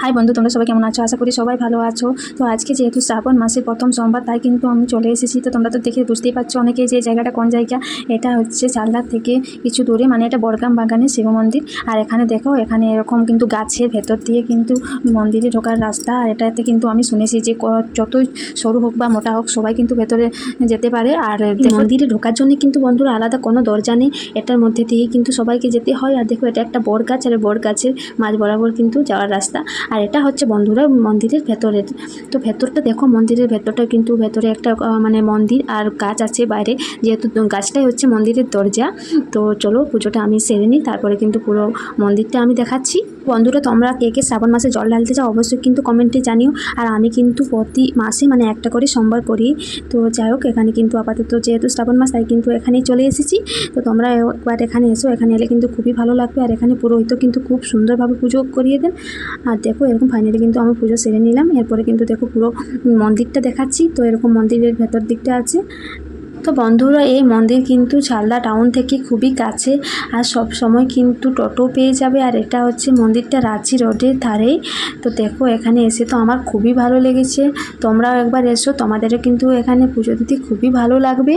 High বন্ধু, তোমরা সবাই কেমন আছো? আশা করি সবাই ভালো আছো। তো আজকে যেহেতু শ্রাবণ মাসের প্রথম সোমবার, তাই কিন্তু আমি চলে এসেছি। তো তোমরা তো দেখে বুঝতেই পারছো অনেকে যে জায়গাটা কোন জায়গা। এটা হচ্ছে চালদার থেকে কিছু দূরে, মানে এটা বড়গ্রাম বাগানের শিব মন্দির। আর এখানে দেখো, এখানে এরকম কিন্তু গাছের ভেতর দিয়ে কিন্তু মন্দিরে ঢোকার রাস্তা। আর এটাতে কিন্তু আমি শুনেছি যে যতই সরু হোক বা মোটা হোক, সবাই কিন্তু ভেতরে যেতে পারে। আর মন্দিরে ঢোকার জন্য কিন্তু বন্ধুরা আলাদা কোনো দরজা নেই, এটার মধ্যে দিয়ে কিন্তু সবাইকে যেতে হয়। আর দেখো, এটা একটা বট গাছ, আর বট গাছের মাঝ বরাবর কিন্তু যাওয়ার রাস্তা। আর এটা হচ্ছে বন্ধুরা মন্দিরের ভেতরের। তো ভেতরটা দেখো, মন্দিরের ভেতরটা কিন্তু ভেতরে একটা মানে মন্দির আর গাছ আছে বাইরে, যেহেতু গাছটাই হচ্ছে মন্দিরের দরজা। তো চলো পুজোটা আমি সেরে নিই, তারপরে কিন্তু পুরো মন্দিরটা আমি দেখাচ্ছি। বন্ধুরা, তোমরা কে কে শ্রাবণ মাসে জল ঢালতে চাও অবশ্যই কিন্তু কমেন্টে জানিও। আর আমি কিন্তু প্রতি মাসে মানে একটা করে সোমবার করি। তো যাই হোক, এখানে কিন্তু আপাতত যেহেতু শ্রাবণ মাস, তাই কিন্তু এখানেই চলে এসেছি। তো তোমরা একবার এখানে এসো, এখানে এলে কিন্তু খুবই ভালো লাগবে। আর এখানে পুরোহিত কিন্তু খুব সুন্দরভাবে পুজো করিয়ে দেন। আর দেখো, এরকম ফাইনালি কিন্তু আমি পুজো সেরে নিলাম। এরপরে কিন্তু দেখো পুরো মন্দিরটা দেখাচ্ছি। তো এরকম মন্দিরের ভেতর দিকটা আছে। তো বন্ধুরা, এই মন্দির কিন্তু চালদা টাউন থেকে খুবই কাছে, আর সব সময় কিন্তু টোটো পেয়ে যাবে। আর এটা হচ্ছে মন্দিরটা রাঁচি রোডের ধারেই। তো দেখো, এখানে এসে তো আমার খুবই ভালো লেগেছে। তোমরাও একবার এসো, তোমাদেরও কিন্তু এখানে পুজো দিতে খুবই ভালো লাগবে।